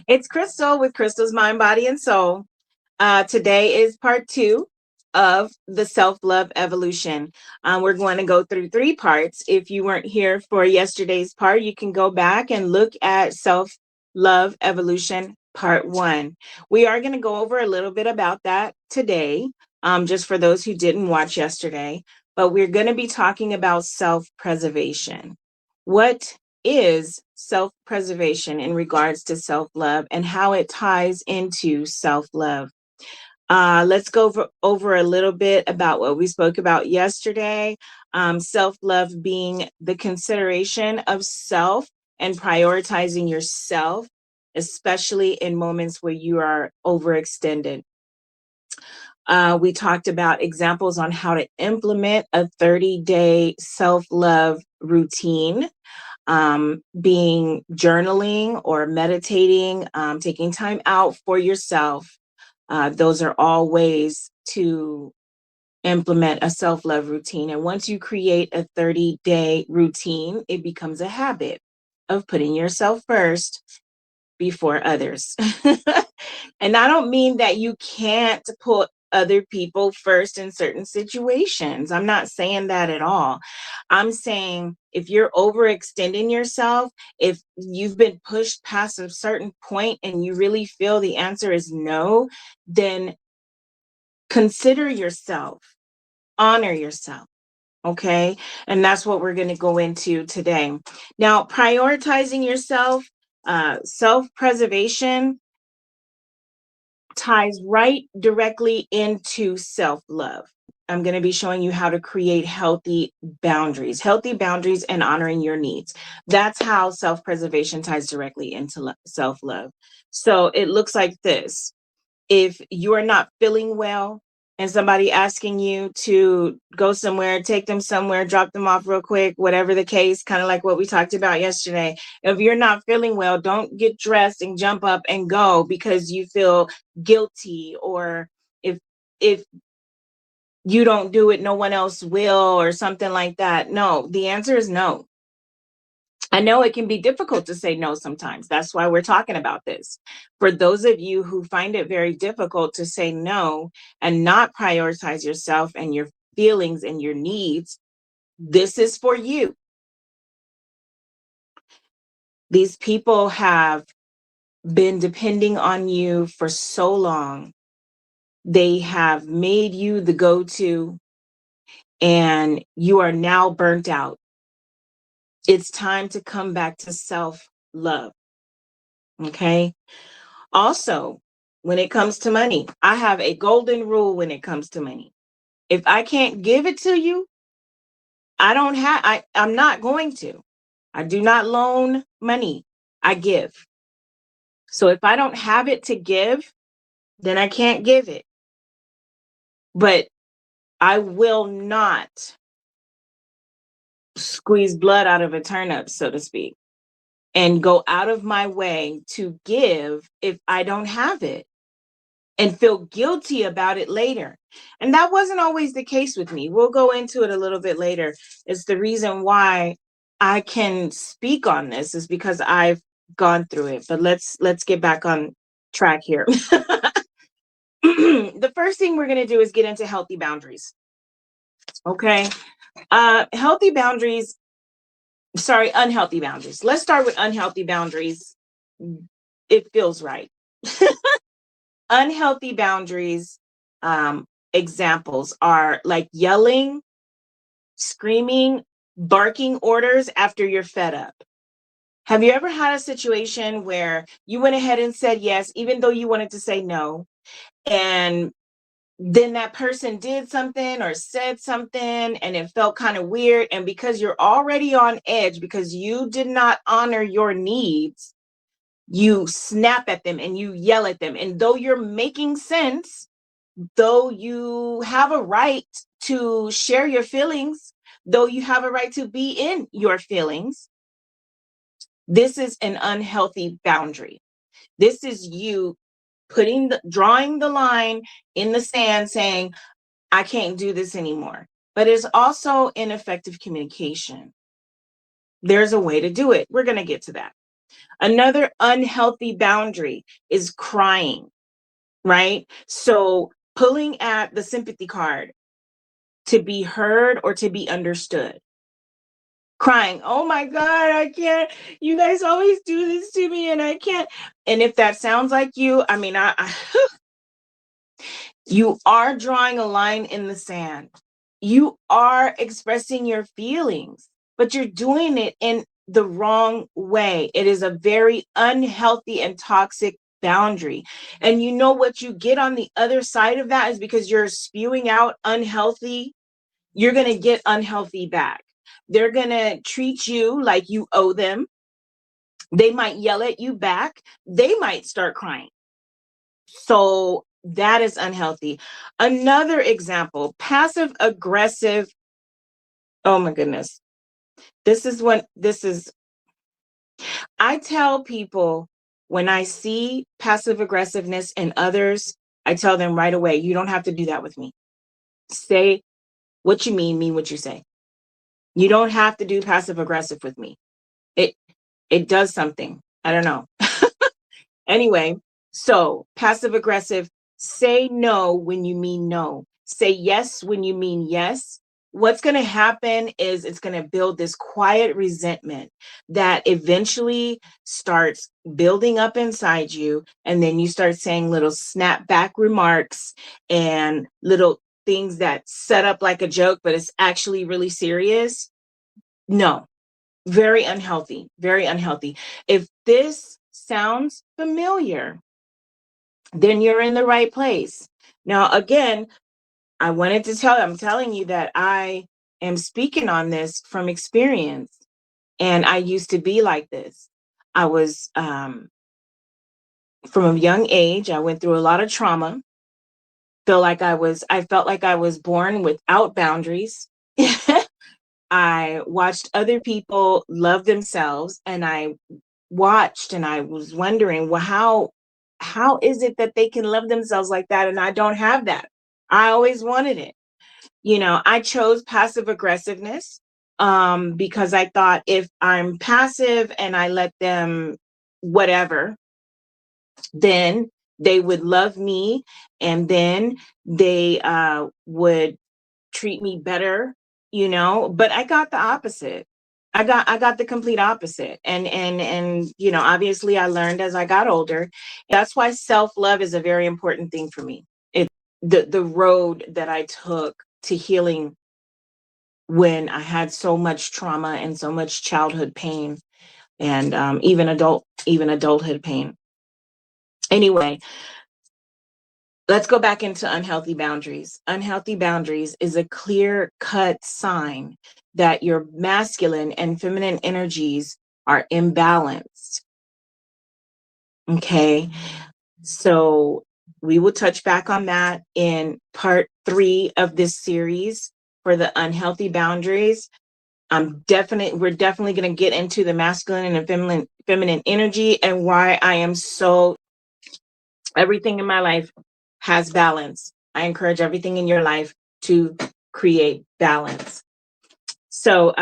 It's Crystal with Crystal's Mind, Body, and Soul. Today is part 2 of the self-love evolution. We're going to go through 3 parts. If you weren't here for yesterday's part, you can go back and look at self-love evolution part 1. We are going to go over a little bit about that today, just for those who didn't watch yesterday. But we're going to be talking about self-preservation. What is self-preservation in regards to self-love and how it ties into self-love? Let's go over a little bit about what we spoke about yesterday. Self-love being the consideration of self and prioritizing yourself, especially in moments where you are overextended. We talked about examples on how to implement a 30-day self-love routine. Being journaling or meditating, taking time out for yourself. Those are all ways to implement a self-love routine. And once you create a 30-day routine, it becomes a habit of putting yourself first before others. And I don't mean that you can't put other people first in certain situations. I'm not saying that at all. I'm saying if you're overextending yourself, if you've been pushed past a certain point and you really feel the answer is no, then consider yourself, honor yourself. Okay. And that's what we're going to go into today. Now, prioritizing yourself, self-preservation ties right directly into self-love. I'm going to be showing you how to create healthy boundaries and honoring your needs. That's how self-preservation ties directly into self-love. So it looks like this. If you're not feeling well and somebody asking you to go somewhere, take them somewhere, drop them off real quick, whatever the case, kind of like what we talked about yesterday. If you're not feeling well, don't get dressed and jump up and go because you feel guilty, or if you don't do it, no one else will, or something like that. No, the answer is no. I know it can be difficult to say no sometimes. That's why we're talking about this. For those of you who find it very difficult to say no and not prioritize yourself and your feelings and your needs, this is for you. These people have been depending on you for so long. They have made you the go-to, and you are now burnt out. It's time to come back to self-love. Okay. Also, when it comes to money, I have a golden rule when it comes to money. If I can't give it to you, I'm not going to. I do not loan money. I give. So if I don't have it to give, then I can't give it. But I will not squeeze blood out of a turnip, so to speak, and go out of my way to give if I don't have it and feel guilty about it later. And that wasn't always the case with me. We'll go into it a little bit later. It's the reason why I can speak on this is because I've gone through it. But let's get back on track here. The first thing we're going to do is get into healthy boundaries. Okay. Unhealthy boundaries. Let's start with unhealthy boundaries. It feels right. Unhealthy boundaries, examples are like yelling, screaming, barking orders after you're fed up. Have you ever had a situation where you went ahead and said yes, even though you wanted to say no, and then that person did something or said something and it felt kind of weird, and because you're already on edge because you did not honor your needs, you snap at them and you yell at them, and though you're making sense, though you have a right to share your feelings, though you have a right to be in your feelings, this is an unhealthy boundary. This is you drawing the line in the sand saying, I can't do this anymore. But it's also ineffective communication. There's a way to do it. We're going to get to that. Another unhealthy boundary is crying, right? So pulling at the sympathy card to be heard or to be understood. Crying, oh my God, I can't. You guys always do this to me and I can't. And if that sounds like you, I mean, you are drawing a line in the sand. You are expressing your feelings, but you're doing it in the wrong way. It is a very unhealthy and toxic boundary. And you know what you get on the other side of that is because you're spewing out unhealthy, you're going to get unhealthy back. They're going to treat you like you owe them. They might yell at you back. They might start crying. So that is unhealthy. Another example, passive aggressive. Oh my goodness. I tell people when I see passive aggressiveness in others, I tell them right away, you don't have to do that with me. Say what you mean what you say. You don't have to do passive aggressive with me. It does something. I don't know. Anyway, so passive aggressive, say no when you mean no. Say yes when you mean yes. What's going to happen is it's going to build this quiet resentment that eventually starts building up inside you. And then you start saying little snapback remarks and little things that set up like a joke, but it's actually really serious. No, very unhealthy, very unhealthy. If this sounds familiar, then you're in the right place. Now, again, I'm telling you that I am speaking on this from experience. And I used to be like this. I was, from a young age, I went through a lot of trauma. I felt like I was born without boundaries. I watched other people love themselves, and I watched and I was wondering, well, how is it that they can love themselves like that and I don't have that? I always wanted it. I chose passive aggressiveness because I thought if I'm passive and I let them whatever, then they would love me, and then they would treat me better, but I got the opposite. I got the complete opposite. And obviously I learned as I got older. That's why self-love is a very important thing for me. It the road that I took to healing when I had so much trauma and so much childhood pain, and even adulthood pain. Anyway, let's go back into unhealthy boundaries. Unhealthy boundaries is a clear-cut sign that your masculine and feminine energies are imbalanced. Okay, so we will touch back on that in part 3 of this series for the unhealthy boundaries. We're definitely going to get into the masculine and feminine energy and why everything in my life has balance. I encourage everything in your life to create balance. So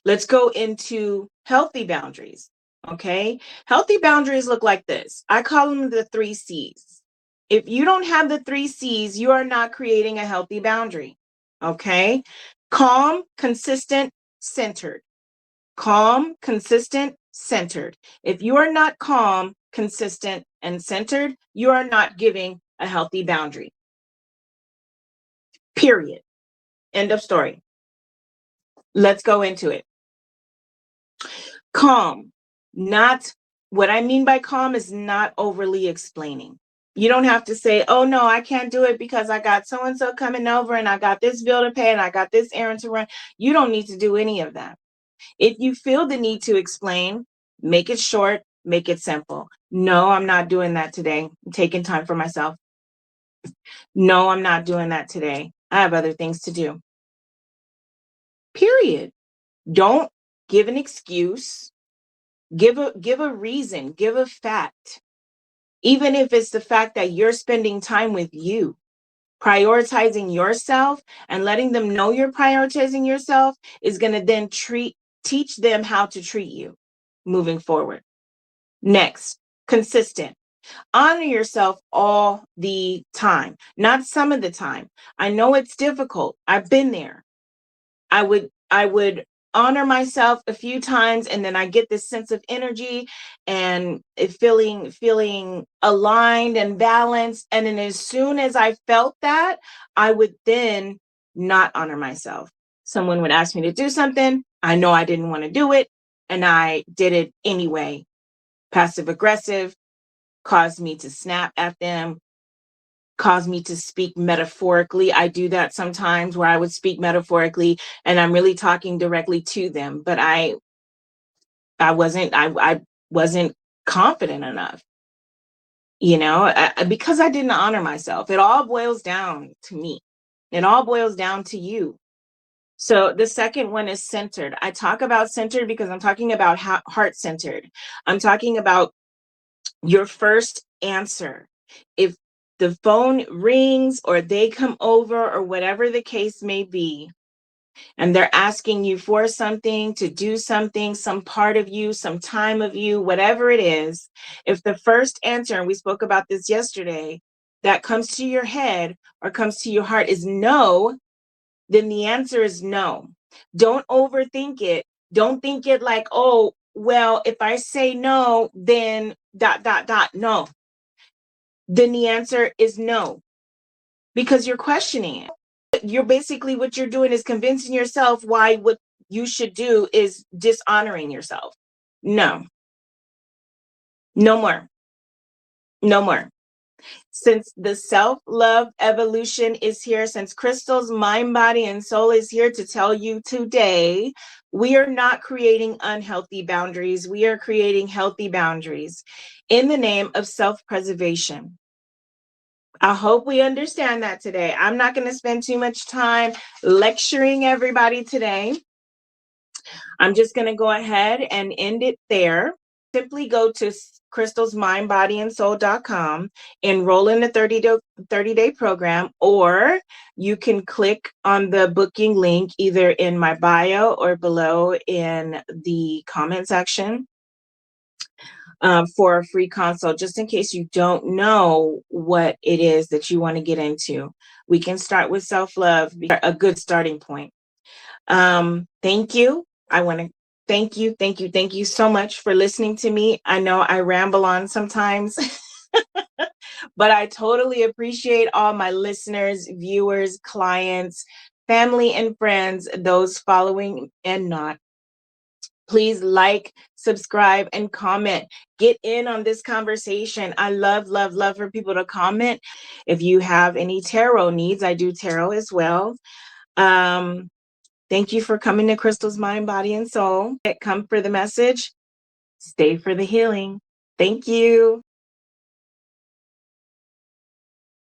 let's go into healthy boundaries. Okay. Healthy boundaries look like this. I call them the 3 C's. If you don't have the 3 C's, you are not creating a healthy boundary. Okay. Calm, consistent, centered. Calm, consistent, centered. If you are not calm, consistent, and centered, you are not giving a healthy boundary. Period. End of story. Let's go into it. Calm. What I mean by calm is not overly explaining. You don't have to say, oh no, I can't do it because I got so-and-so coming over and I got this bill to pay and I got this errand to run. You don't need to do any of that. If you feel the need to explain, make it short, make it simple. No, I'm not doing that today. I'm taking time for myself. No, I'm not doing that today. I have other things to do. Period. Don't give an excuse. Give a reason, give a fact. Even if it's the fact that you're spending time with you, prioritizing yourself and letting them know you're prioritizing yourself is going to then teach them how to treat you. moving forward. Next, consistent. Honor yourself all the time, not some of the time. I know it's difficult. I've been there. I would honor myself a few times, and then I get this sense of energy and feeling aligned and balanced. And then as soon as I felt that, I would then not honor myself. Someone would ask me to do something. I know I didn't want to do it, and I did it anyway. Passive aggressive, caused me to snap at them, caused me to speak metaphorically. I do that sometimes where I would speak metaphorically and I'm really talking directly to them, but I wasn't confident enough, because I didn't honor myself. It all boils down to me. It all boils down to you. So the second one is centered. I talk about centered because I'm talking about heart centered. I'm talking about your first answer. If the phone rings or they come over or whatever the case may be, and they're asking you for something, to do something, some part of you, some time of you, whatever it is, if the first answer, and we spoke about this yesterday, that comes to your head or comes to your heart is no, then the answer is no. Don't overthink it. Don't think it like, oh, well, if I say no, then ... No. Then the answer is no, because you're questioning it. You're basically, what you're doing is convincing yourself why what you should do is dishonoring yourself. No, no more. No more. Since the self-love evolution is here, since Crystal's mind, body, and soul is here to tell you today, we are not creating unhealthy boundaries. We are creating healthy boundaries in the name of self-preservation. I hope we understand that today. I'm not going to spend too much time lecturing everybody today. I'm just going to go ahead and end it there. Simply go to crystalsmindbodyandsoul.com, enroll in the 30-day program, or you can click on the booking link either in my bio or below in the comment section for a free consult, just in case you don't know what it is that you want to get into. We can start with self-love, a good starting point. Thank you. I want to thank you so much for listening to me. I know I ramble on sometimes, but I totally appreciate all my listeners, viewers, clients, family, and friends, those following and not. Please like, subscribe, and comment. Get in on this conversation. I love for people to comment. If you have any tarot needs, I do tarot as well. Thank you for coming to Crystal's Mind, Body, and Soul. Come for the message, stay for the healing. Thank you.